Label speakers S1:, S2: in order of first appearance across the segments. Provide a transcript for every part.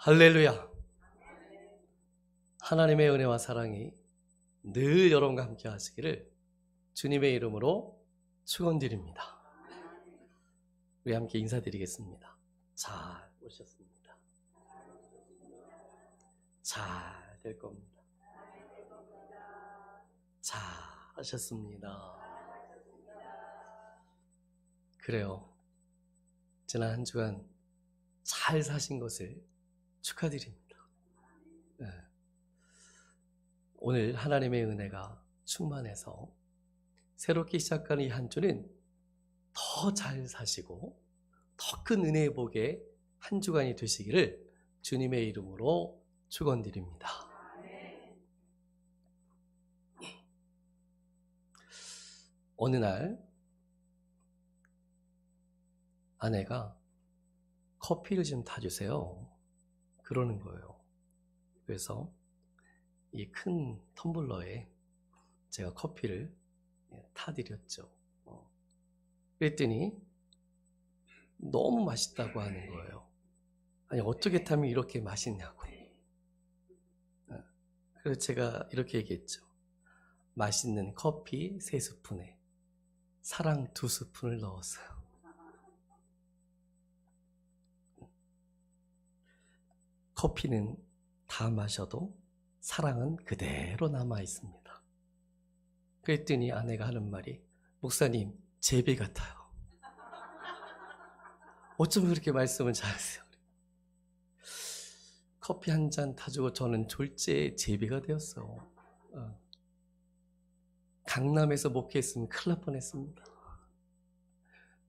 S1: 할렐루야. 하나님의 은혜와 사랑이 늘 여러분과 함께 하시기를 주님의 이름으로 축원드립니다. 우리 함께 인사드리겠습니다. 잘 오셨습니다. 잘 될 겁니다. 잘 하셨습니다. 그래요. 지난 한 주간 잘 사신 것을 축하드립니다. 네. 오늘 하나님의 은혜가 충만해서 새롭게 시작하는 이 한 주는 더 잘 사시고 더 큰 은혜의 복의 한 주간이 되시기를 주님의 이름으로 축원드립니다. 어느 날 아내가 커피를 좀 타주세요 그러는 거예요. 그래서 이 큰 텀블러에 제가 커피를 타드렸죠. 그랬더니 너무 맛있다고 하는 거예요. 아니 어떻게 타면 이렇게 맛있냐고. 그래서 제가 이렇게 얘기했죠. 맛있는 커피 3스푼에 사랑 2스푼을 넣었어요. 커피는 다 마셔도 사랑은 그대로 남아 있습니다. 그랬더니 아내가 하는 말이 목사님 제비 같아요. 어쩜 그렇게 말씀을 잘하세요? 커피 한 잔 타주고 저는 졸지에 제비가 되었어. 강남에서 목회했으면 큰일 날 뻔했습니다.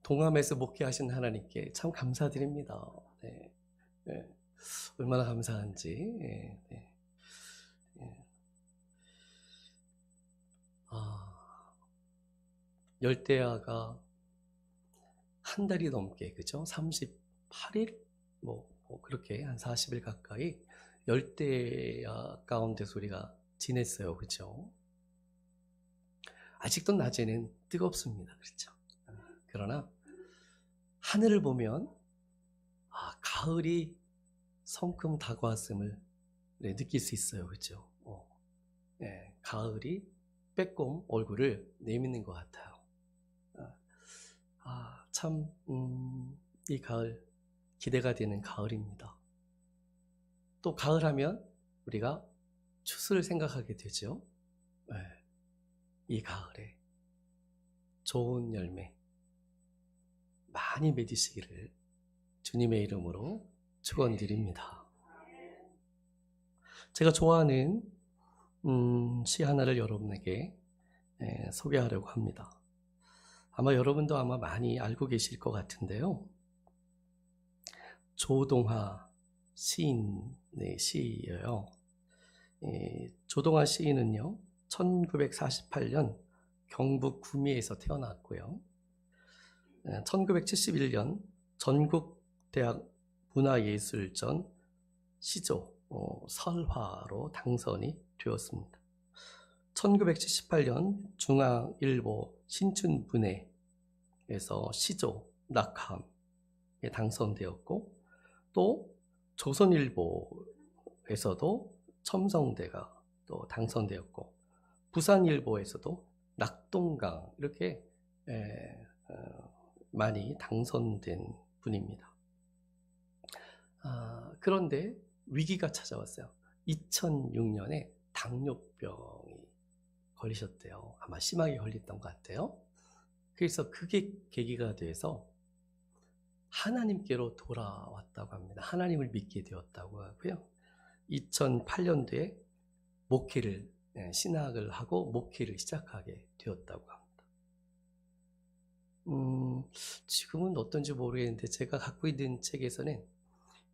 S1: 동암에서 목회하신 하나님께 참 감사드립니다. 네. 네. 얼마나 감사한지. 네. 네. 열대야가 한 달이 넘게, 그죠? 38일? 뭐 그렇게 한 40일 가까이 열대야 가운데서 우리가 지냈어요. 그죠? 아직도 낮에는 뜨겁습니다. 그렇죠? 그러나 하늘을 보면 가을이 성큼 다가왔음을 느낄 수 있어요. 그죠? 네, 가을이 빼꼼 얼굴을 내미는 것 같아요. 참, 이 가을 기대가 되는 가을입니다. 또 가을 하면 우리가 추수를 생각하게 되죠. 네, 이 가을에 좋은 열매 많이 맺으시기를 주님의 이름으로 축원드립니다. 제가 좋아하는 시 하나를 여러분에게 소개하려고 합니다. 아마 여러분도 아마 많이 알고 계실 것 같은데요. 조동하 시인의 시예요. 조동하 시인은요, 1948년 경북 구미에서 태어났고요. 1971년 전국대학 문화예술전 시조 설화로 당선이 되었습니다. 1978년 중앙일보 신춘문예에서 시조 낙함에 당선되었고, 또 조선일보에서도 첨성대가 또 당선되었고, 부산일보에서도 낙동강 이렇게 많이 당선된 분입니다. 그런데 위기가 찾아왔어요. 2006년에 당뇨병이 걸리셨대요. 아마 심하게 걸렸던 것 같아요. 그래서 그게 계기가 돼서 하나님께로 돌아왔다고 합니다. 하나님을 믿게 되었다고 하고요. 2008년도에 목회를, 신학을 하고 목회를 시작하게 되었다고 합니다. 지금은 어떤지 모르겠는데 제가 갖고 있는 책에서는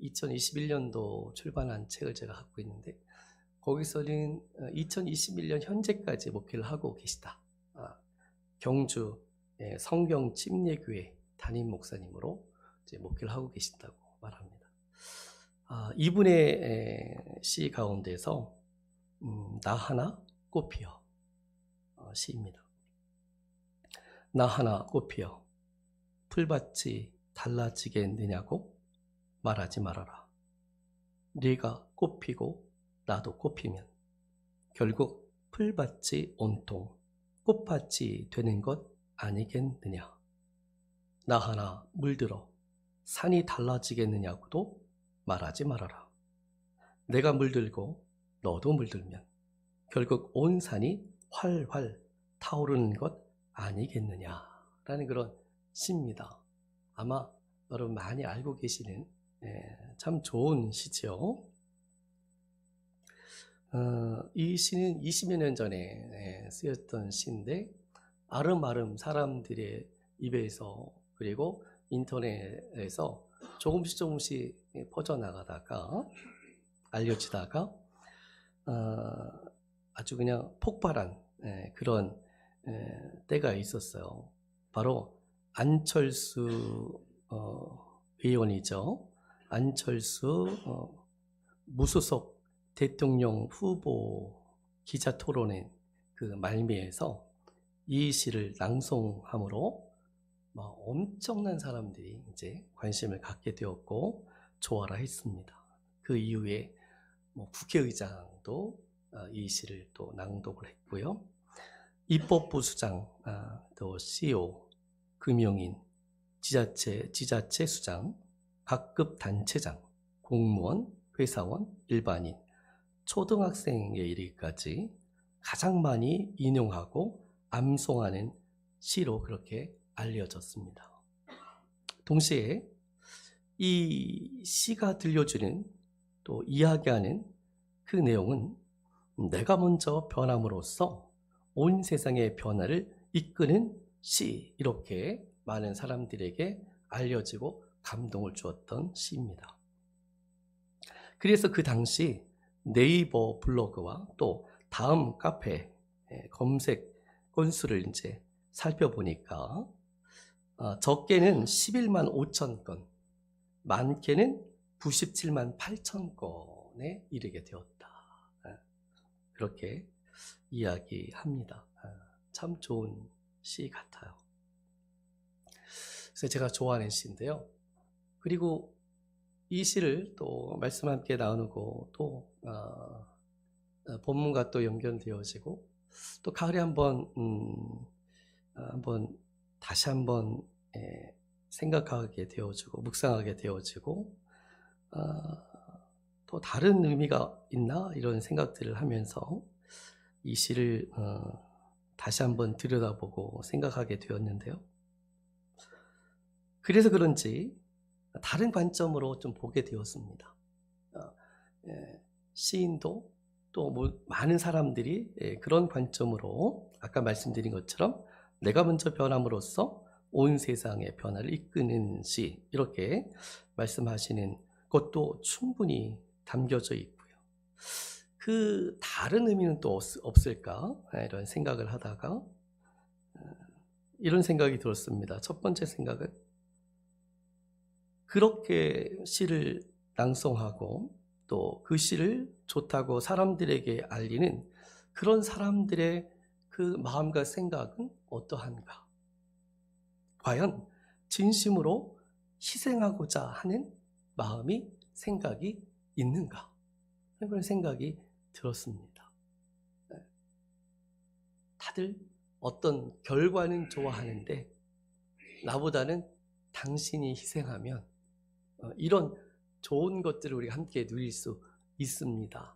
S1: 2021년도 출간한 책을 제가 갖고 있는데 거기서는 2021년 현재까지 목회를 하고 계시다. 경주 성경 침례교회 담임 목사님으로 이제 목회를 하고 계신다고 말합니다. 이분의 시 가운데서 나 하나 꽃피어 시입니다. 나 하나 꽃피어 풀밭이 달라지겠느냐고 말하지 말아라. 네가 꽃피고 나도 꽃피면 결국 풀밭이 온통 꽃밭이 되는 것 아니겠느냐. 나 하나 물들어 산이 달라지겠느냐고도 말하지 말아라. 내가 물들고 너도 물들면 결국 온 산이 활활 타오르는 것 아니겠느냐라는 그런 시입니다. 아마 여러분 많이 알고 계시는 참 좋은 시죠. 이 시는 20여 년 전에 쓰였던 시인데 아름아름 사람들의 입에서 그리고 인터넷에서 조금씩 퍼져나가다가 알려지다가 아주 그냥 폭발한 그런 때가 있었어요. 바로 안철수 의원이죠. 안철수 무소속 대통령 후보 기자 토론회 그 말미에서 이 시를 낭송함으로 엄청난 사람들이 이제 관심을 갖게 되었고 좋아라 했습니다. 그 이후에 국회의장도 이 시를 또 낭독을 했고요. 입법부 수장, 또 CEO, 금융인, 지자체 수장, 각급 단체장, 공무원, 회사원, 일반인, 초등학생에 이르기까지 가장 많이 인용하고 암송하는 시로 그렇게 알려졌습니다. 동시에 이 시가 들려주는 또 이야기하는 그 내용은 내가 먼저 변함으로써 온 세상의 변화를 이끄는 시, 이렇게 많은 사람들에게 알려지고 감동을 주었던 시입니다. 그래서 그 당시 네이버 블로그와 또 다음 카페 검색 건수를 이제 살펴보니까 적게는 11만 5천 건, 많게는 97만 8천 건에 이르게 되었다. 그렇게 이야기합니다. 참 좋은 시 같아요. 그래서 제가 좋아하는 시인데요. 그리고 이 시를 또 말씀 함께 나누고 또 본문과 또 연결되어지고 또 가을에 한번 다시 한번 생각하게 되어지고 묵상하게 되어지고 또 다른 의미가 있나 이런 생각들을 하면서 이 시를 다시 한번 들여다보고 생각하게 되었는데요. 그래서 그런지 다른 관점으로 좀 보게 되었습니다. 시인도 또 많은 사람들이 그런 관점으로 아까 말씀드린 것처럼 내가 먼저 변함으로써 온 세상의 변화를 이끄는 시, 이렇게 말씀하시는 것도 충분히 담겨져 있고요. 그 다른 의미는 또 없을까? 이런 생각을 하다가 이런 생각이 들었습니다. 첫 번째 생각은 그렇게 시를 낭송하고 또 그 시를 좋다고 사람들에게 알리는 그런 사람들의 그 마음과 생각은 어떠한가? 과연 진심으로 희생하고자 하는 마음이, 생각이 있는가? 그런 생각이 들었습니다. 다들 어떤 결과는 좋아하는데 나보다는 당신이 희생하면 이런 좋은 것들을 우리가 함께 누릴 수 있습니다.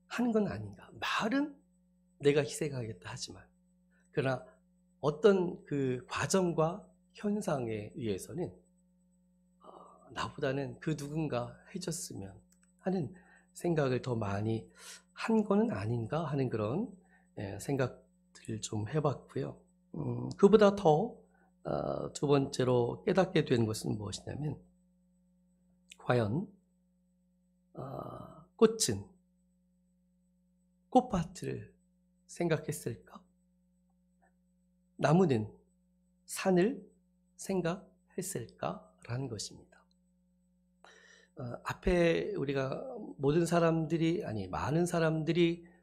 S1: 하는 건 아닌가? 말은 내가 희생하겠다 하지만 그러나 어떤 그 과정과 현상에 의해서는 나보다는 그 누군가 해줬으면 하는 생각을 더 많이 한 거는 아닌가 하는 그런 생각들을 좀 해봤고요. 그보다 더 두 번째로 깨닫게 된 것은 무엇이냐면 과연 꽃은 꽃밭을 생각했을까? 나무는 산을 생각했을까라는 것입니다. 앞에 우리가 많은 사람들이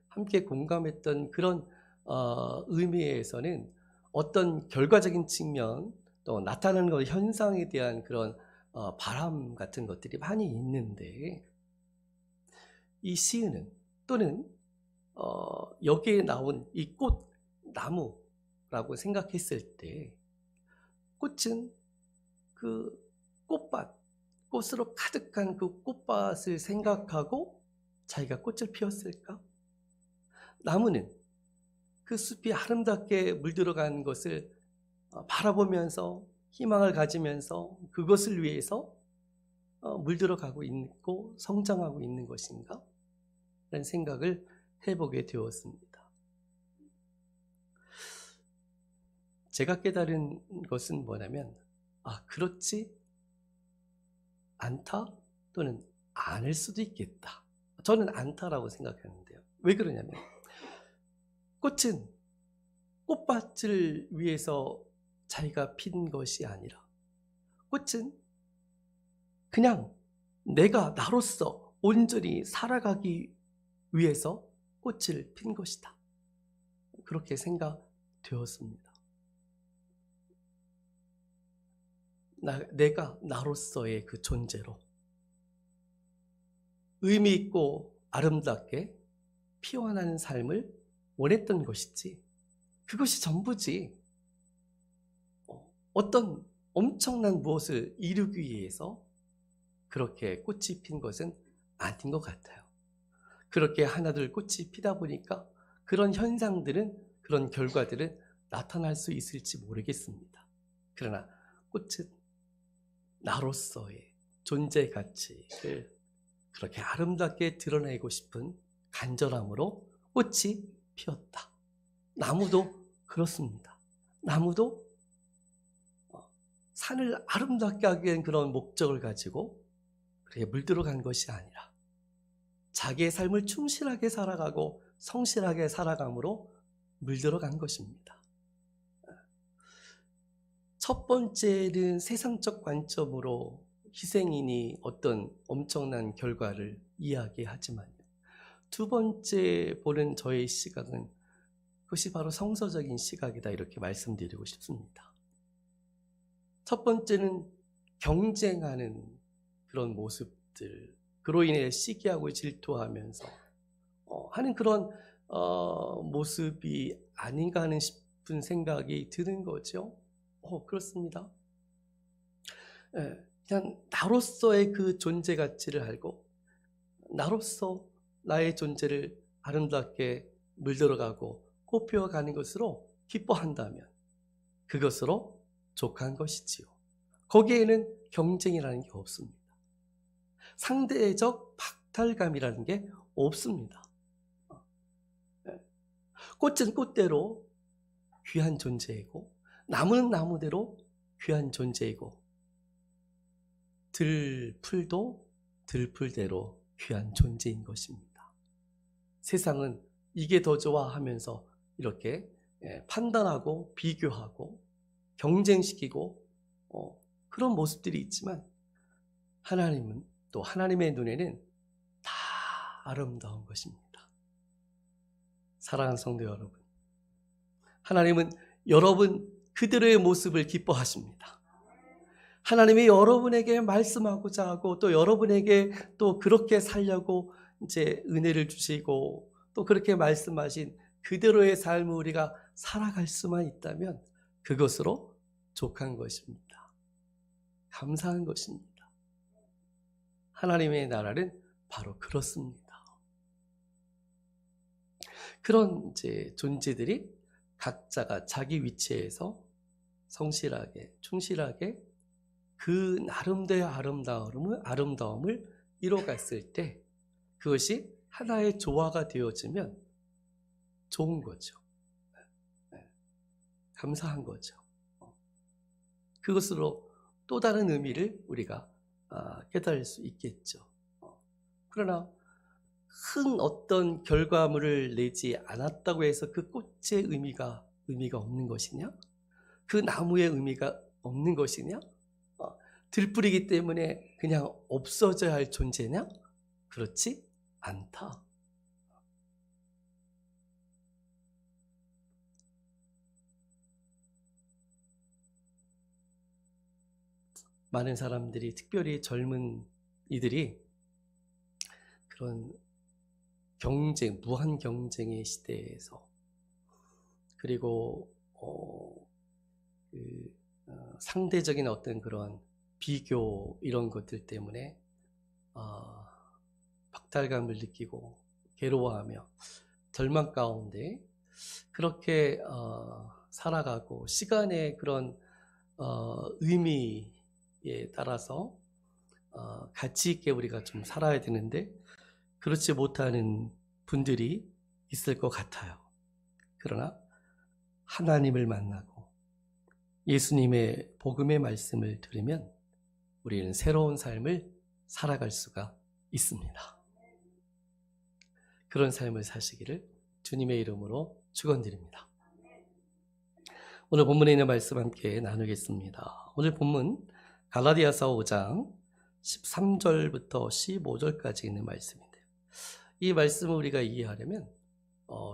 S1: 함께 공감했던 그런 의미에서는 어떤 결과적인 측면 또 나타나는 현상에 대한 그런 바람 같은 것들이 많이 있는데 이 시은은 또는 여기에 나온 이 꽃, 나무라고 생각했을 때 꽃은 그 꽃밭, 꽃으로 가득한 그 꽃밭을 생각하고 자기가 꽃을 피웠을까? 나무는 그 숲이 아름답게 물들어간 것을 바라보면서 희망을 가지면서 그것을 위해서 물들어가고 있고 성장하고 있는 것인가? 라는 생각을 해보게 되었습니다. 제가 깨달은 것은 뭐냐면 그렇지 않다 또는 않을 수도 있겠다. 저는 않다라고 생각하는데요. 왜 그러냐면 꽃은 꽃밭을 위해서 자기가 핀 것이 아니라 꽃은 그냥 내가 나로서 온전히 살아가기 위해서 꽃을 핀 것이다. 그렇게 생각되었습니다. 내가 나로서의 그 존재로 의미 있고 아름답게 피어나는 삶을 원했던 것이지, 그것이 전부지 어떤 엄청난 무엇을 이루기 위해서 그렇게 꽃이 핀 것은 아닌 것 같아요. 그렇게 하나둘 꽃이 피다 보니까 그런 현상들은, 그런 결과들은 나타날 수 있을지 모르겠습니다. 그러나 꽃은 나로서의 존재 가치를 그렇게 아름답게 드러내고 싶은 간절함으로 꽃이 피었다. 나무도 그렇습니다. 나무도 산을 아름답게 하기 위한 그런 목적을 가지고 그렇게 물들어간 것이 아니라 자기의 삶을 충실하게 살아가고 성실하게 살아감으로 물들어간 것입니다. 첫 번째는 세상적 관점으로 희생이니 어떤 엄청난 결과를 이야기하지만, 두 번째 보는 저의 시각은 그것이 바로 성서적인 시각이다, 이렇게 말씀드리고 싶습니다. 첫 번째는 경쟁하는 그런 모습들, 그로 인해 시기하고 질투하면서 하는 그런 모습이 아닌가 하는 싶은 생각이 드는 거죠. 그렇습니다. 그냥 나로서의 그 존재 가치를 알고 나로서 나의 존재를 아름답게 물들어가고 꽃피워가는 것으로 기뻐한다면 그것으로 족한 것이지요. 거기에는 경쟁이라는 게 없습니다. 상대적 박탈감이라는 게 없습니다. 꽃은 꽃대로 귀한 존재이고 나무는 나무대로 귀한 존재이고 들풀도 들풀대로 귀한 존재인 것입니다. 세상은 이게 더 좋아 하면서 이렇게 판단하고 비교하고 경쟁시키고 그런 모습들이 있지만, 하나님은 또 하나님의 눈에는 다 아름다운 것입니다. 사랑하는 성도 여러분, 하나님은 여러분 그대로의 모습을 기뻐하십니다. 하나님이 여러분에게 말씀하고자 하고 또 여러분에게 또 그렇게 살려고 이제 은혜를 주시고 또 그렇게 말씀하신 그대로의 삶을 우리가 살아갈 수만 있다면 그것으로 족한 것입니다. 감사한 것입니다. 하나님의 나라는 바로 그렇습니다. 그런 이제 존재들이 각자가 자기 위치에서 성실하게, 충실하게 그 나름대로의 아름다움을 이뤄갔을 때 그것이 하나의 조화가 되어지면 좋은 거죠. 감사한 거죠. 그것으로 또 다른 의미를 우리가 깨달을 수 있겠죠. 그러나 큰 어떤 결과물을 내지 않았다고 해서 그 꽃의 의미가 없는 것이냐? 그 나무의 의미가 없는 것이냐? 들뿌리기 때문에 그냥 없어져야 할 존재냐? 그렇지 않다. 많은 사람들이, 특별히 젊은 이들이 그런 무한 경쟁의 시대에서, 그리고 상대적인 어떤 그런 비교 이런 것들 때문에 박탈감을 느끼고 괴로워하며 절망 가운데 그렇게 살아가고, 시간의 그런 의미에 따라서 가치 있게 우리가 좀 살아야 되는데 그렇지 못하는 분들이 있을 것 같아요. 그러나 하나님을 만나고 예수님의 복음의 말씀을 들으면 우리는 새로운 삶을 살아갈 수가 있습니다. 그런 삶을 사시기를 주님의 이름으로 축원드립니다. 오늘 본문에 있는 말씀 함께 나누겠습니다. 오늘 본문 갈라디아서 5장 13절부터 15절까지 있는 말씀인데요. 이 말씀을 우리가 이해하려면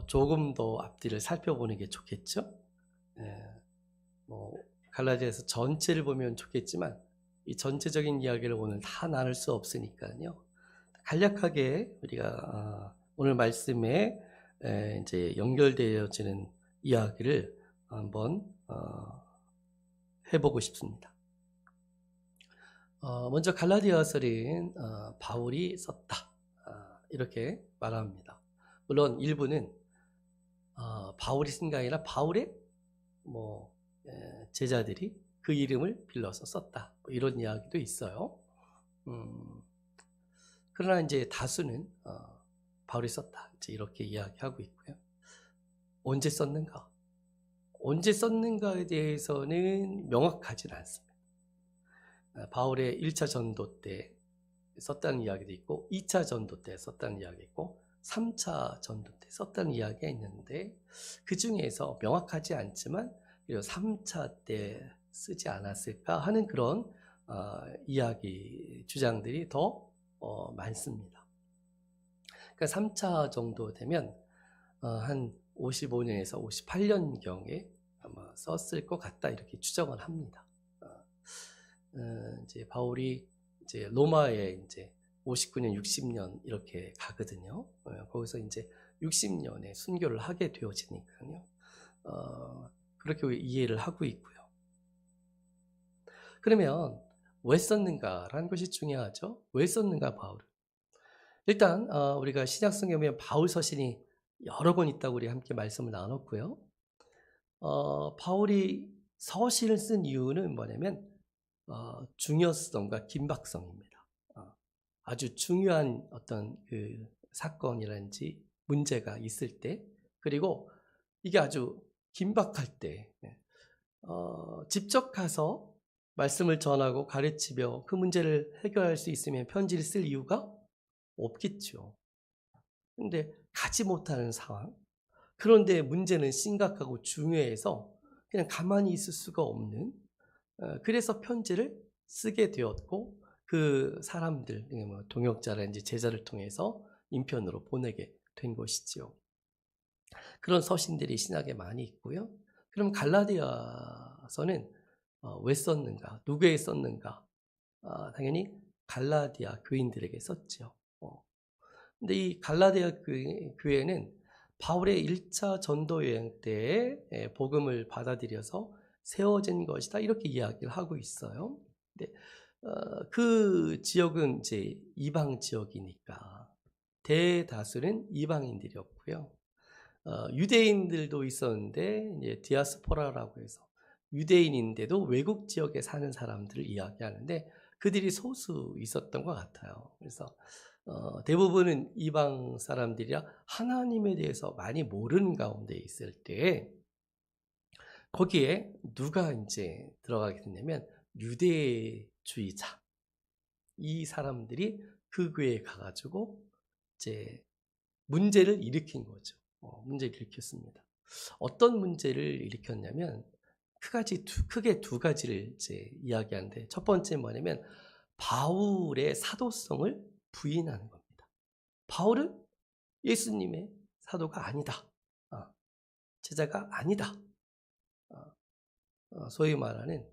S1: 조금 더 앞뒤를 살펴보는 게 좋겠죠. 갈라디아서 전체를 보면 좋겠지만 이 전체적인 이야기를 오늘 다 나눌 수 없으니까요. 간략하게 우리가 오늘 말씀에 이제 연결되어지는 이야기를 한번 해보고 싶습니다. 먼저 갈라디아서는 바울이 썼다, 이렇게 말합니다. 물론 일부는 바울이 쓴 게 아니라 바울의 제자들이 그 이름을 빌려서 썼다, 이런 이야기도 있어요. 그러나 이제 다수는 바울이 썼다, 이제 이렇게 이야기하고 있고요. 언제 썼는가에 대해서는 명확하진 않습니다. 바울의 1차 전도 때 썼다는 이야기도 있고 2차 전도 때 썼다는 이야기가 있고 3차 전도 때 썼다는 이야기가 있는데, 그 중에서 명확하지 않지만 3차 때 쓰지 않았을까 하는 그런 이야기 주장들이 더 많습니다. 그러니까 3차 정도 되면 한 55년에서 58년경에 아마 썼을 것 같다, 이렇게 추정을 합니다. 이제 바울이 이제 로마에 이제 59년, 60년 이렇게 가거든요. 거기서 이제 60년에 순교를 하게 되어지니까요. 그렇게 이해를 하고 있고요. 그러면 왜 썼는가라는 것이 중요하죠. 왜 썼는가, 바울을? 일단 우리가 신약성경에 보면 바울 서신이 여러 권 있다고 우리 함께 말씀을 나눴고요. 바울이 서신을 쓴 이유는 뭐냐면 중요성과 긴박성입니다. 아주 중요한 어떤 그 사건이라든지 문제가 있을 때, 그리고 이게 아주 긴박할 때 직접 가서 말씀을 전하고 가르치며 그 문제를 해결할 수 있으면 편지를 쓸 이유가 없겠죠. 근데 가지 못하는 상황, 그런데 문제는 심각하고 중요해서 그냥 가만히 있을 수가 없는, 그래서 편지를 쓰게 되었고, 그 사람들, 동역자라든지 제자를 통해서 인편으로 보내게 된 것이죠. 그런 서신들이 신약에 많이 있고요. 그럼 갈라디아서는 왜 썼는가? 누구에게 썼는가? 당연히 갈라디아 교인들에게 썼죠. 근데 이 갈라디아 교회는 바울의 1차 전도 여행 때에 복음을 받아들여서 세워진 것이다, 이렇게 이야기를 하고 있어요. 근데 그 지역은 이제 이방 지역이니까 대다수는 이방인들이었고요. 유대인들도 있었는데 이제 디아스포라라고 해서 유대인인데도 외국 지역에 사는 사람들을 이야기하는데 그들이 소수 있었던 것 같아요. 그래서 대부분은 이방 사람들이라 하나님에 대해서 많이 모르는 가운데 있을 때 거기에 누가 이제 들어가게 됐냐면 유대주의자, 이 사람들이 그 교회에 가가지고 이제 문제를 일으킨 거죠. 문제를 일으켰습니다. 어떤 문제를 일으켰냐면 크게 두 가지를 이제 이야기하는데, 첫 번째 뭐냐면 바울의 사도성을 부인하는 겁니다. 바울은 예수님의 사도가 아니다, 제자가 아니다, 소위 말하는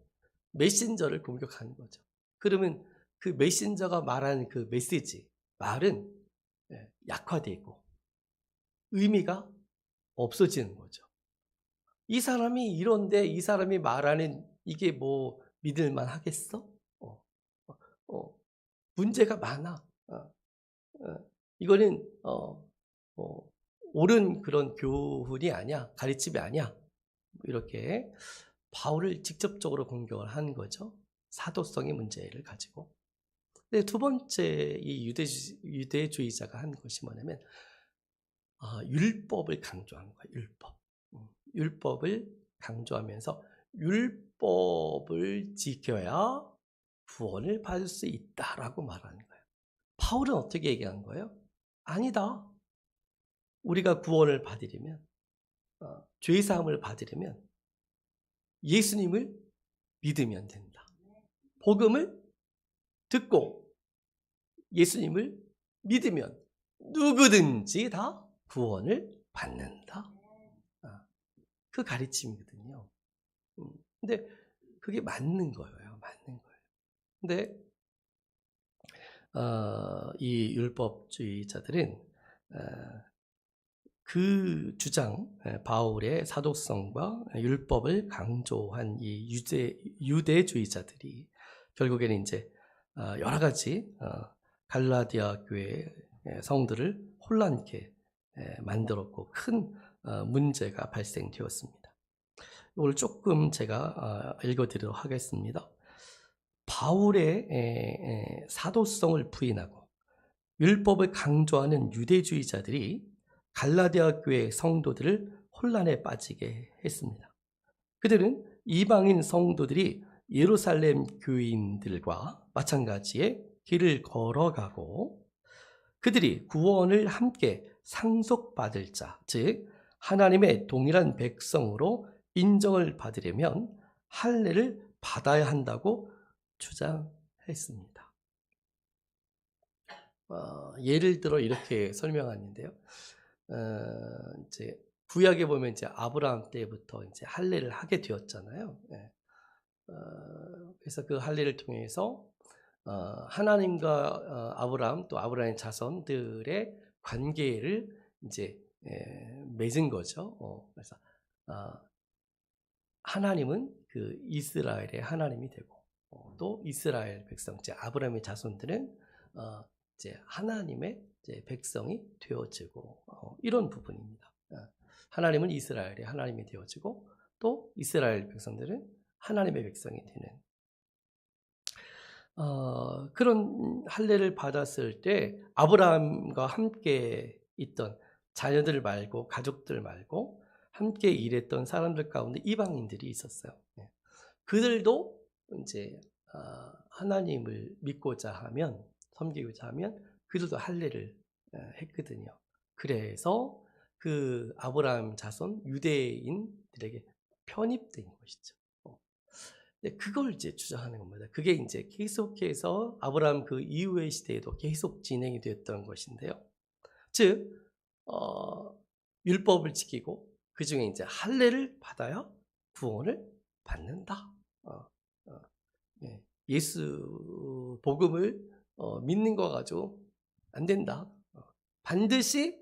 S1: 메신저를 공격하는 거죠. 그러면 그 메신저가 말하는 그 메시지, 말은 약화되고 의미가 없어지는 거죠. 이 사람이 이런데 이 사람이 말하는 이게 뭐 믿을만 하겠어? 어, 문제가 많아. 이거는 옳은 그런 교훈이 아니야, 가르침이 아니야. 이렇게 바울을 직접적으로 공격을 한 거죠. 사도성의 문제를 가지고. 근데 두 번째 이 유대주의자가 한 것이 뭐냐면 율법을 강조한 거야. 율법을 강조하면서 율법을 지켜야 구원을 받을 수 있다라고 말하는 거예요. 바울은 어떻게 얘기한 거예요? 아니다. 우리가 구원을 받으려면 죄 사함을 받으려면 예수님을 믿으면 된다. 복음을 듣고 예수님을 믿으면 누구든지 다 구원을 받는다. 그 가르침이거든요. 근데 그게 맞는 거예요. 맞는 거예요. 근데 이 율법주의자들은 그 주장, 바울의 사도성과 율법을 강조한 이 유대주의자들이 결국에는 이제 여러 가지 갈라디아 교회 성들을 혼란케 만들었고 큰 문제가 발생되었습니다. 이걸 조금 제가 읽어드리도록 하겠습니다. 바울의 사도성을 부인하고 율법을 강조하는 유대주의자들이 갈라디아 교회 성도들을 혼란에 빠지게 했습니다. 그들은 이방인 성도들이 예루살렘 교인들과 마찬가지의 길을 걸어가고 그들이 구원을 함께 상속받을 자, 즉 하나님의 동일한 백성으로 인정을 받으려면 할례를 받아야 한다고 주장했습니다. 예를 들어 이렇게 설명하는데요. 이제 구약에 보면 이제 아브라함 때부터 이제 할례를 하게 되었잖아요. 그래서 그 할례를 통해서 하나님과 아브라함 또 아브라함의 자손들의 관계를 이제 맺은 거죠. 그래서 하나님은 그 이스라엘의 하나님이 되고 또 이스라엘 백성, 제 아브라함의 자손들은 이제 하나님의 이제 백성이 되어지고 이런 부분입니다. 하나님은 이스라엘의 하나님이 되어지고 또 이스라엘 백성들은 하나님의 백성이 되는 그런 할례를 받았을 때 아브라함과 함께 있던 자녀들 말고 가족들 말고 함께 일했던 사람들 가운데 이방인들이 있었어요. 그들도 이제 하나님을 믿고자 하면 섬기고자 하면 그들도 할례를 했거든요. 그래서 그 아브라함 자손 유대인들에게 편입된 것이죠. 그걸 이제 주장하는 겁니다. 그게 이제 계속해서 아브라함 그 이후의 시대에도 계속 진행이 됐던 것인데요. 즉 율법을 지키고 그 중에 이제 할례를 받아야 구원을 받는다. 예수 복음을 믿는 거 가지고 안 된다. 반드시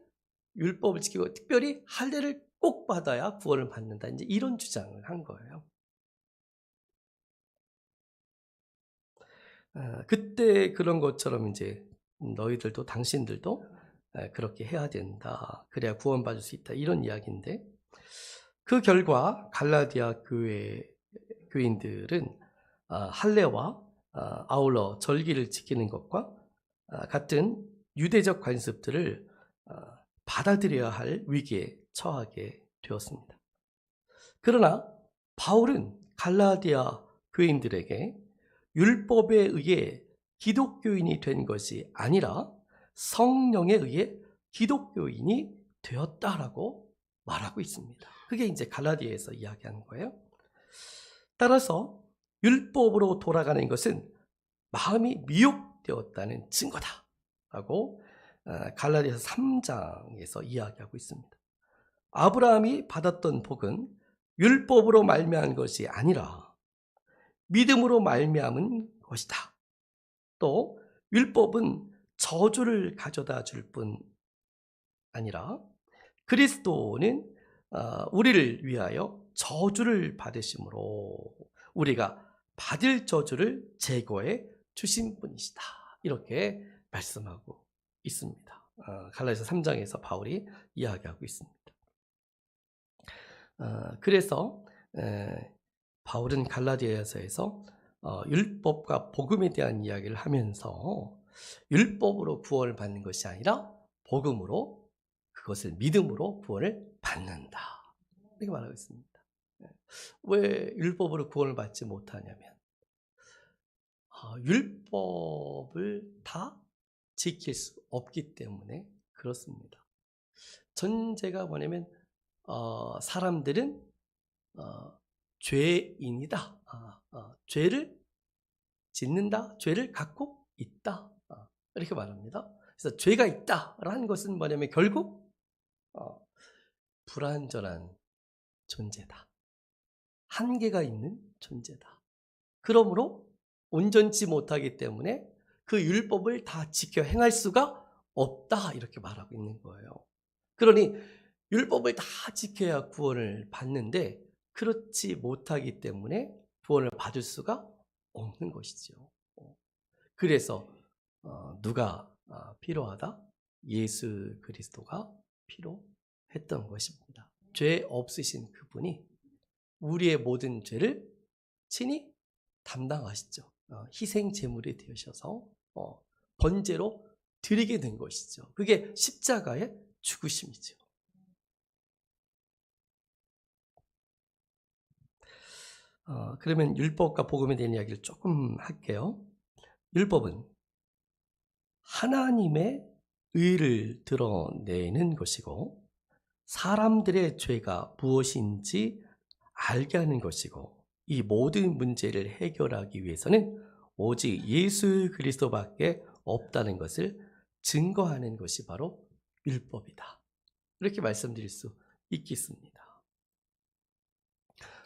S1: 율법을 지키고 특별히 할례를 꼭 받아야 구원을 받는다. 이제 이런 주장을 한 거예요. 그때 그런 것처럼 이제 너희들도 당신들도 그렇게 해야 된다. 그래야 구원받을 수 있다. 이런 이야기인데 그 결과 갈라디아 교인들은 할례와 아울러 절기를 지키는 것과 같은 유대적 관습들을 받아들여야 할 위기에 처하게 되었습니다. 그러나 바울은 갈라디아 교인들에게 율법에 의해 기독교인이 된 것이 아니라 성령에 의해 기독교인이 되었다라고 말하고 있습니다. 그게 이제 갈라디아에서 이야기하는 거예요. 따라서 율법으로 돌아가는 것은 마음이 미혹되었다는 증거다라고 갈라디아서 3장에서 이야기하고 있습니다. 아브라함이 받았던 복은 율법으로 말미암은 것이 아니라 믿음으로 말미암은 것이다. 또 율법은 저주를 가져다 줄 뿐 아니라 그리스도는 우리를 위하여 저주를 받으심으로 우리가 받을 저주를 제거해 주신 분이시다. 이렇게 말씀하고 있습니다. 갈라디아서 3장에서 바울이 이야기하고 있습니다. 그래서 바울은 갈라디아서에서 율법과 복음에 대한 이야기를 하면서 율법으로 구원을 받는 것이 아니라 복음으로, 그것을 믿음으로 구원을 받는다, 이렇게 말하고 있습니다. 왜 율법으로 구원을 받지 못하냐면 율법을 다 지킬 수 없기 때문에 그렇습니다. 전제가 뭐냐면 사람들은 죄인이다, 죄를 짓는다, 죄를 갖고 있다, 이렇게 말합니다. 그래서 죄가 있다라는 것은 뭐냐면 결국 불완전한 존재다, 한계가 있는 존재다. 그러므로 온전치 못하기 때문에 그 율법을 다 지켜 행할 수가 없다, 이렇게 말하고 있는 거예요. 그러니 율법을 다 지켜야 구원을 받는데 그렇지 못하기 때문에 구원을 받을 수가 없는 것이죠. 그래서 누가 필요하다? 예수 그리스도가 필요했던 것입니다. 죄 없으신 그분이 우리의 모든 죄를 친히 담당하시죠. 희생 제물이 되셔서 번제로 드리게 된 것이죠. 그게 십자가의 죽으심이죠. 그러면 율법과 복음에 대한 이야기를 조금 할게요. 율법은 하나님의 의를 드러내는 것이고 사람들의 죄가 무엇인지 알게 하는 것이고 이 모든 문제를 해결하기 위해서는 오직 예수 그리스도밖에 없다는 것을 증거하는 것이 바로 율법이다, 이렇게 말씀드릴 수 있겠습니다.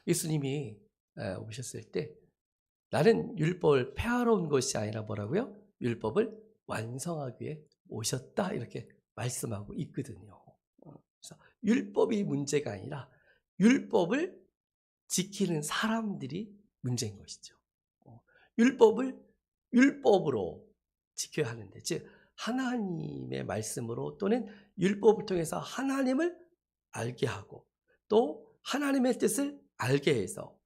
S1: 예수님이 오셨을 때 나는 율법을 폐하러 온 것이 아니라 뭐라고요? 율법을 완성하기 위해 오셨다, 이렇게 말씀하고 있거든요. 그래서 율법이 문제가 아니라 율법을 지키는 사람들이 문제인 것이죠. 율법을 율법으로 지켜야 하는데, 즉 하나님의 말씀으로 또는 율법을 통해서 하나님을 알게 하고 또 하나님의 뜻을 알게 해서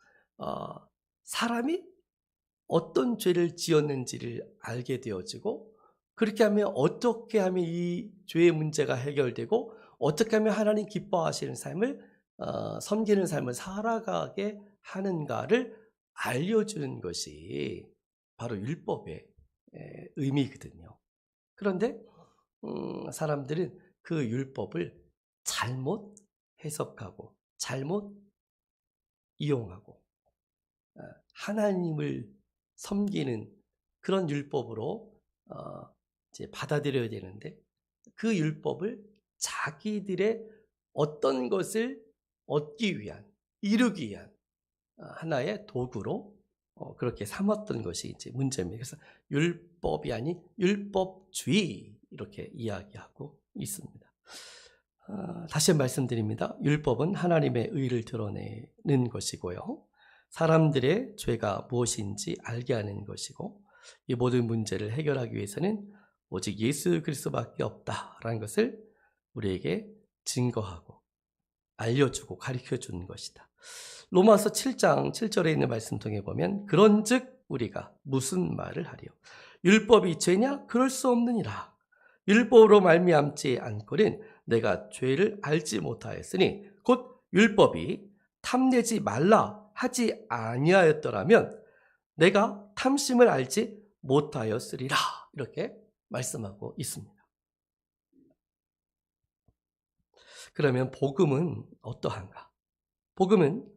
S1: 사람이 어떤 죄를 지었는지를 알게 되어지고 그렇게 하면 어떻게 하면 이 죄의 문제가 해결되고 어떻게 하면 하나님 기뻐하시는 삶을 섬기는 삶을 살아가게 하는가를 알려주는 것이 바로 율법의 의미거든요. 그런데 사람들은 그 율법을 잘못 해석하고 잘못 이용하고 하나님을 섬기는 그런 율법으로 이제 받아들여야 되는데 그 율법을 자기들의 어떤 것을 얻기 위한, 이루기 위한 하나의 도구로 그렇게 삼았던 것이 이제 문제입니다. 그래서 율법이 아닌 율법주의, 이렇게 이야기하고 있습니다. 다시 말씀드립니다. 율법은 하나님의 의를 드러내는 것이고요. 사람들의 죄가 무엇인지 알게 하는 것이고 이 모든 문제를 해결하기 위해서는 오직 예수 그리스도밖에 없다라는 것을 우리에게 증거하고 알려주고 가르쳐주는 것이다. 로마서 7장 7절에 있는 말씀 통해 보면 그런즉 우리가 무슨 말을 하리요? 율법이 죄냐? 그럴 수 없느니라. 율법으로 말미암지 않고는 내가 죄를 알지 못하였으니 곧 율법이 탐내지 말라 하지 아니하였더라면 내가 탐심을 알지 못하였으리라, 이렇게 말씀하고 있습니다. 그러면 복음은 어떠한가? 복음은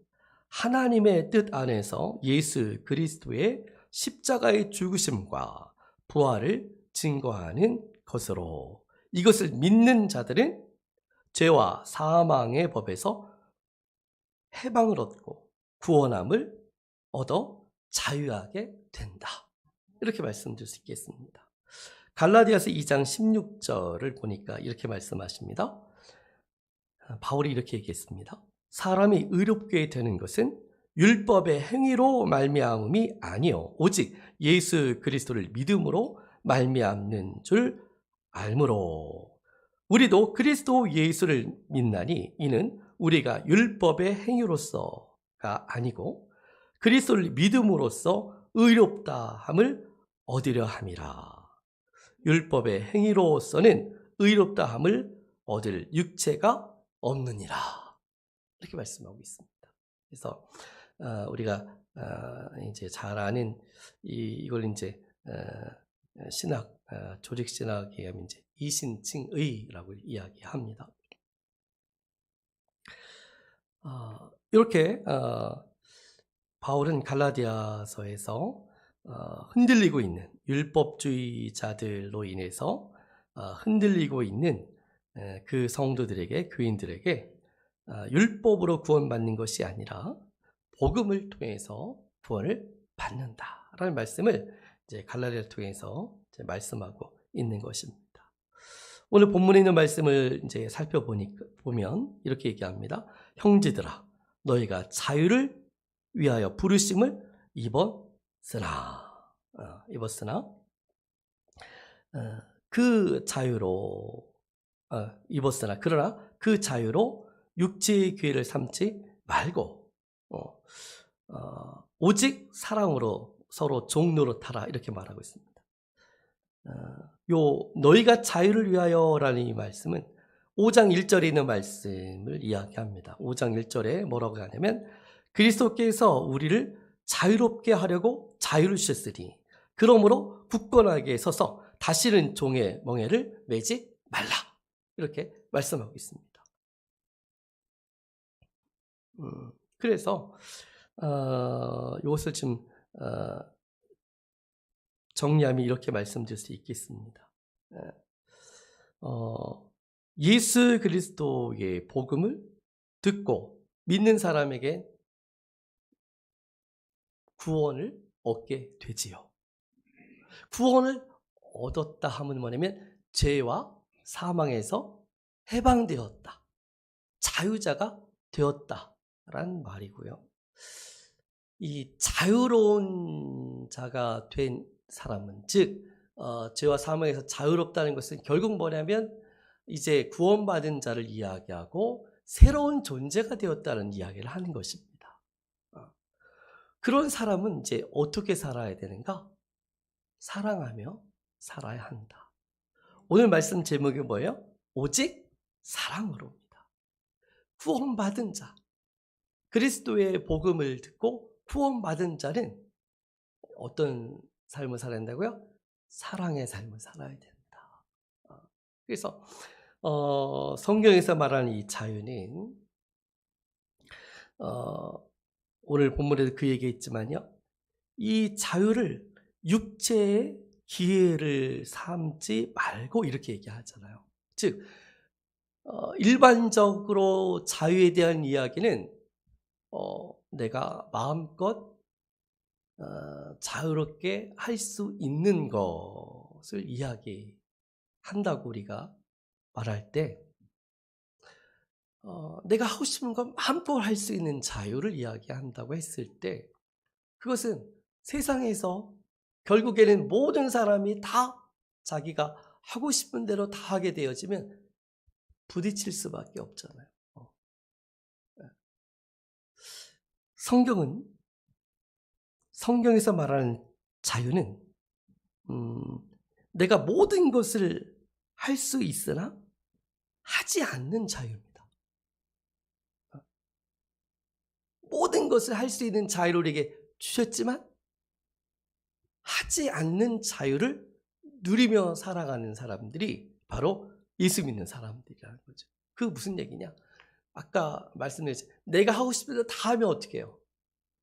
S1: 하나님의 뜻 안에서 예수 그리스도의 십자가의 죽으심과 부활을 증거하는 것으로 이것을 믿는 자들은 죄와 사망의 법에서 해방을 얻고 구원함을 얻어 자유하게 된다, 이렇게 말씀드릴 수 있겠습니다. 갈라디아서 2장 16절을 보니까 이렇게 말씀하십니다. 바울이 이렇게 얘기했습니다. 사람이 의롭게 되는 것은 율법의 행위로 말미암음이 아니요 오직 예수 그리스도를 믿음으로 말미암는 줄 알므로. 우리도 그리스도 예수를 믿나니 이는 우리가 율법의 행위로서가 아니고 그리스도를 믿음으로써 의롭다 함을 얻으려 함이라. 율법의 행위로서는 의롭다 함을 얻을 육체가 없느니라. 이렇게 말씀하고 있습니다. 그래서 우리가 이제 잘 아는 이걸 이제 신학 조직 신학에 하면 이제 이신칭의라고 이야기합니다. 이렇게 바울은 갈라디아서에서 흔들리고 있는 율법주의자들로 인해서 흔들리고 있는 그 성도들에게, 교인들에게 율법으로 구원받는 것이 아니라 복음을 통해서 구원을 받는다라는 말씀을 이제 갈라디아를 통해서 이제 말씀하고 있는 것입니다. 오늘 본문에 있는 말씀을 이제 살펴보면 이렇게 얘기합니다. 형제들아, 너희가 자유를 위하여 부르심을 입었으나 그 자유로 입었으나 그러나 그 자유로 육체의 기회를 삼지 말고 오직 사랑으로 서로 종노릇하라 이렇게 말하고 있습니다. 요 너희가 자유를 위하여라는 이 말씀은 5장 1절에 있는 말씀을 이야기합니다. 5장 1절에 뭐라고 하냐면 그리스도께서 우리를 자유롭게 하려고 자유를 주셨으니 그러므로 굳건하게 서서 다시는 종의 멍에를 매지 말라 이렇게 말씀하고 있습니다. 그래서 이것을 좀 정리하면 이렇게 말씀드릴 수 있겠습니다. 예수 그리스도의 복음을 듣고 믿는 사람에게 구원을 얻게 되지요. 구원을 얻었다 하면 뭐냐면 죄와 사망에서 해방되었다, 자유자가 되었다라는 말이고요. 이 자유로운 자가 된 사람은 즉 죄와 사망에서 자유롭다는 것은 결국 뭐냐면 이제 구원받은 자를 이야기하고 새로운 존재가 되었다는 이야기를 하는 것입니다. 그런 사람은 이제 어떻게 살아야 되는가? 사랑하며 살아야 한다. 오늘 말씀 제목이 뭐예요? 오직 사랑으로입니다. 구원받은 자, 그리스도의 복음을 듣고 구원받은 자는 어떤 삶을 살아야 된다고요? 사랑의 삶을 살아야 된다. 그래서 성경에서 말하는 이 자유는 오늘 본문에도 그 얘기했지만요. 이 자유를 육체의 기회를 삼지 말고 이렇게 얘기하잖아요. 즉 일반적으로 자유에 대한 이야기는 내가 마음껏 자유롭게 할 수 있는 것을 이야기한다고 우리가 말할 때 내가 하고 싶은 건 마음껏 할 수 있는 자유를 이야기한다고 했을 때 그것은 세상에서 결국에는 모든 사람이 다 자기가 하고 싶은 대로 다 하게 되어지면 부딪힐 수밖에 없잖아요. 성경에서 말하는 자유는 내가 모든 것을 할 수 있으나 하지 않는 자유입니다. 모든 것을 할 수 있는 자유를 우리에게 주셨지만 하지 않는 자유를 누리며 살아가는 사람들이 바로 예수 믿는 사람들이라는 거죠. 그게 무슨 얘기냐? 아까 말씀드렸죠. 내가 하고 싶은 대로 다 하면 어떻게 해요?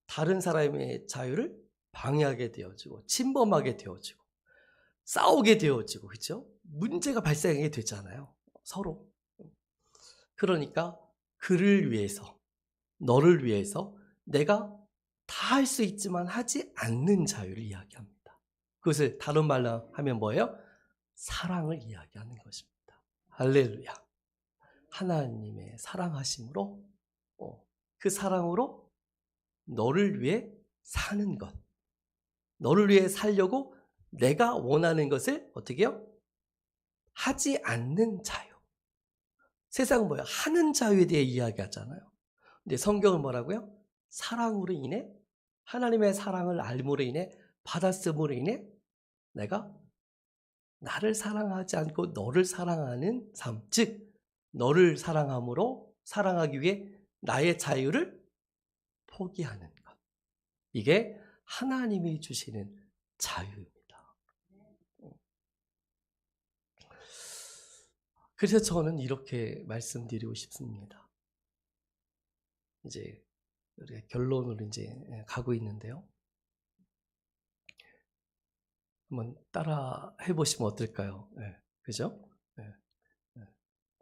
S1: 다른 사람의 자유를 방해하게 되어지고 침범하게 되어지고 싸우게 되어지고 그렇죠? 문제가 발생하게 되잖아요. 서로. 그러니까 그를 위해서 너를 위해서 내가 다 할 수 있지만 하지 않는 자유를 이야기합니다. 그것을 다른 말로 하면 뭐예요? 사랑을 이야기하는 것입니다. 할렐루야. 하나님의 사랑하심으로 그 사랑으로 너를 위해 사는 것, 너를 위해 살려고 내가 원하는 것을 어떻게 해요? 하지 않는 자유. 세상은 뭐예요? 하는 자유에 대해 이야기하잖아요. 근데 성경은 뭐라고요? 사랑으로 인해, 하나님의 사랑을 알므로 인해, 받았음으로 인해 내가 나를 사랑하지 않고 너를 사랑하는 삶, 즉 너를 사랑함으로 사랑하기 위해 나의 자유를 포기하는 것. 이게 하나님이 주시는 자유입니다. 그래서 저는 이렇게 말씀드리고 싶습니다. 이제 우리가 결론으로 이제 가고 있는데요. 한번 따라 해보시면 어떨까요? 네, 그죠? 네, 네.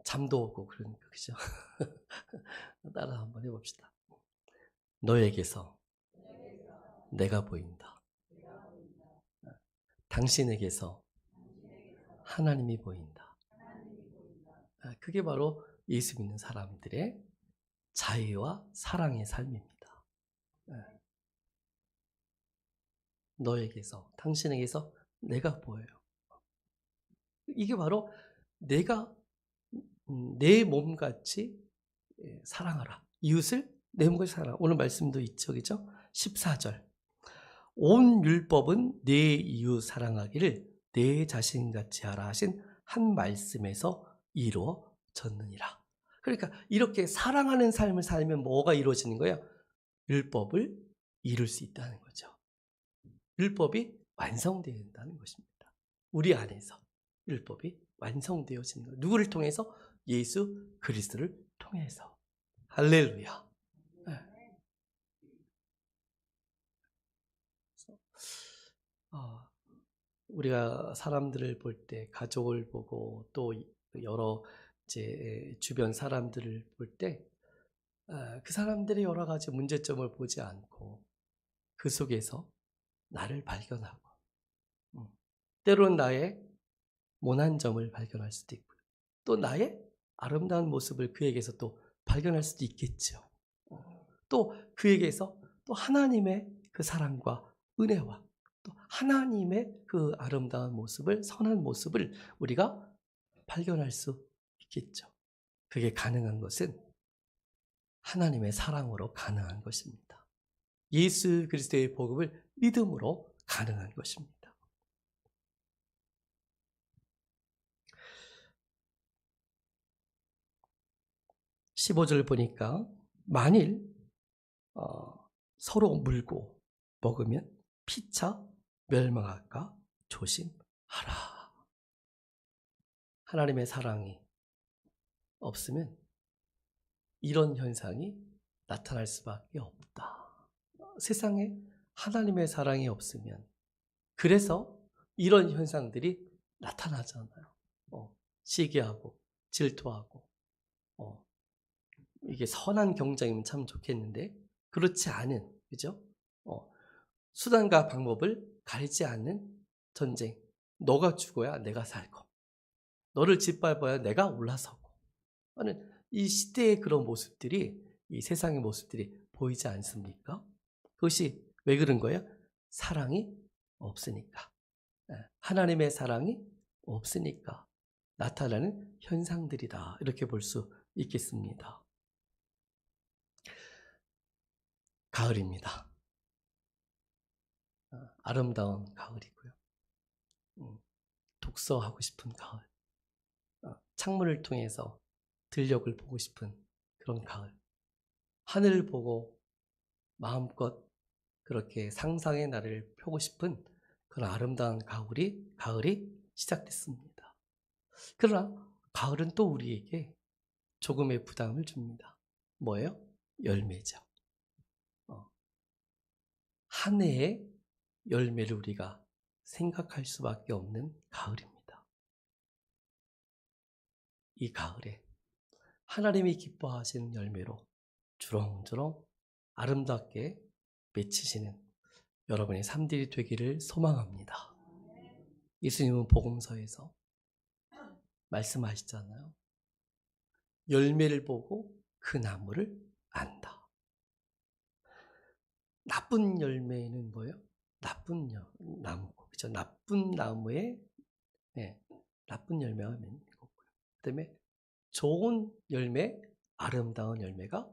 S1: 잠도 오고 그러니까 그죠? 따라 한번 해봅시다. 너에게서 내가 보인다. 당신에게서 하나님이 보인다. 그게 바로 예수 믿는 사람들의 자유와 사랑의 삶입니다. 너에게서, 당신에게서 내가 보여요. 이게 바로 내가 내 몸같이 사랑하라. 이웃을 내 몸같이 사랑하라. 오늘 말씀도 있죠, 그죠? 14절. 온 율법은 내 이웃 사랑하기를 내 자신같이 하라 하신 한 말씀에서 이루어졌느니라. 그러니까 이렇게 사랑하는 삶을 살면 뭐가 이루어지는 거예요? 율법을 이룰 수 있다는 거죠. 율법이 완성된다는 것입니다. 우리 안에서 율법이 완성되어지는 거예요. 누구를 통해서? 예수 그리스도를 통해서. 할렐루야. 우리가 사람들을 볼 때, 가족을 보고 또 여러 이제 주변 사람들을 볼 때, 그 사람들의 여러 가지 문제점을 보지 않고 그 속에서 나를 발견하고, 때로는 나의 모난 점을 발견할 수도 있고요. 또 나의 아름다운 모습을 그에게서 또 발견할 수도 있겠죠. 또 그에게서 또 하나님의 그 사랑과 은혜와 또 하나님의 그 아름다운 모습을, 선한 모습을 우리가 발견할 수 있겠죠. 그게 가능한 것은 하나님의 사랑으로 가능한 것입니다. 예수 그리스도의 복음을 믿음으로 가능한 것입니다. 15절 보니까 만일 서로 물고 먹으면 피차 멸망할까 조심하라. 하나님의 사랑이 없으면 이런 현상이 나타날 수밖에 없다. 세상에 하나님의 사랑이 없으면 그래서 이런 현상들이 나타나잖아요. 시기하고 질투하고 이게 선한 경쟁이면 참 좋겠는데 그렇지 않은, 그죠? 수단과 방법을 가리지 않는 전쟁. 너가 죽어야 내가 살고 너를 짓밟아야 내가 올라서고 하는 이 시대의 그런 모습들이, 이 세상의 모습들이 보이지 않습니까? 그것이 왜 그런 거예요? 사랑이 없으니까. 하나님의 사랑이 없으니까 나타나는 현상들이다. 이렇게 볼 수 있겠습니다. 가을입니다. 아름다운 가을이고요. 독서하고 싶은 가을. 창문을 통해서 들녘을 보고 싶은 그런 가을. 하늘을 보고 마음껏 그렇게 상상의 나를 펴고 싶은 그런 아름다운 가을이 시작됐습니다. 그러나 가을은 또 우리에게 조금의 부담을 줍니다. 뭐예요? 열매죠. 한 해의 열매를 우리가 생각할 수밖에 없는 가을입니다. 이 가을에 하나님이 기뻐하시는 열매로 주렁주렁 아름답게 맺히시는 여러분의 삶들이 되기를 소망합니다. 예수님은 복음서에서 말씀하시잖아요. 열매를 보고 그 나무를 안다. 나쁜 열매는 뭐예요? 나쁜 나무, 그렇죠? 나쁜 나무에 나쁜 열매가 맺는 거고요. 그다음에 좋은 열매, 아름다운 열매가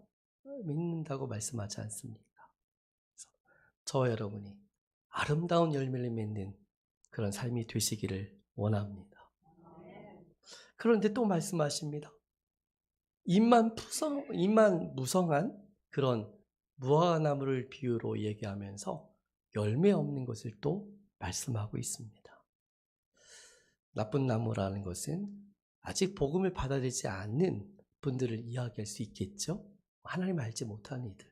S1: 맺는다고 말씀하지 않습니까? 그래서 저와 여러분이 아름다운 열매를 맺는 그런 삶이 되시기를 원합니다. 그런데 또 말씀하십니다. 잎만 무성한 그런 무화과나무를 비유로 얘기하면서 열매 없는 것을 또 말씀하고 있습니다. 나쁜 나무라는 것은 아직 복음을 받아들이지 않는 분들을 이야기할 수 있겠죠. 하나님을 알지 못하는 이들.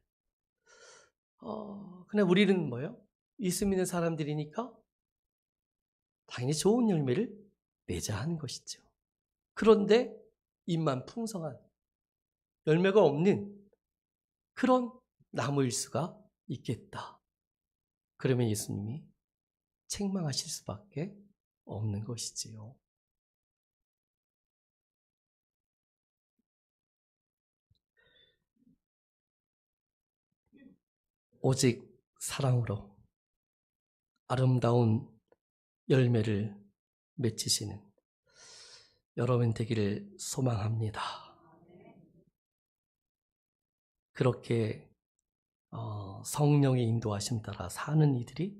S1: 그냥 우리는 뭐예요? 예수 믿는 사람들이니까 당연히 좋은 열매를 맺어야 하는 것이죠. 그런데 잎만 풍성한 열매가 없는 그런 나무일 수가 있겠다. 그러면 예수님이 책망하실 수밖에 없는 것이지요. 오직 사랑으로 아름다운 열매를 맺히시는 여러분 되기를 소망합니다. 그렇게 성령의 인도하심 따라 사는 이들이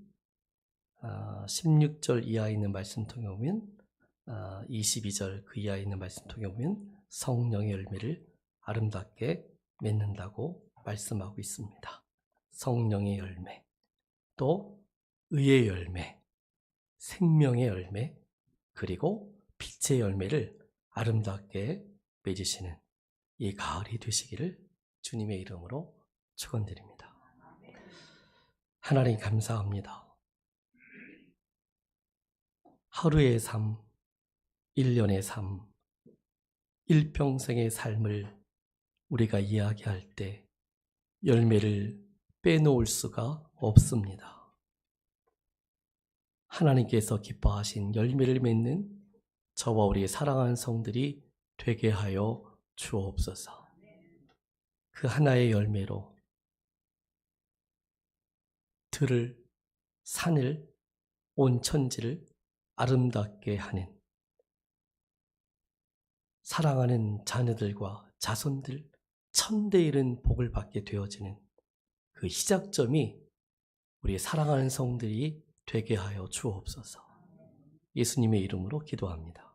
S1: 16절 이하에 있는 말씀 통해 보면 22절 그 이하에 있는 말씀 통해 보면 성령의 열매를 아름답게 맺는다고 말씀하고 있습니다. 성령의 열매, 또 의의 열매, 생명의 열매, 그리고 빛의 열매를 아름답게 맺으시는 이 가을이 되시기를 주님의 이름으로 축원드립니다. 하나님 감사합니다. 하루의 삶, 1년의 삶, 일평생의 삶을 우리가 이야기할 때 열매를 빼놓을 수가 없습니다. 하나님께서 기뻐하신 열매를 맺는 저와 우리 사랑하는 성들이 되게 하여 주옵소서. 그 하나의 열매로 들을, 산을, 온 천지를 아름답게 하는 사랑하는 자녀들과 자손들 천대 이른 복을 받게 되어지는 그 시작점이 우리 사랑하는 성들이 되게 하여 주옵소서. 예수님의 이름으로 기도합니다.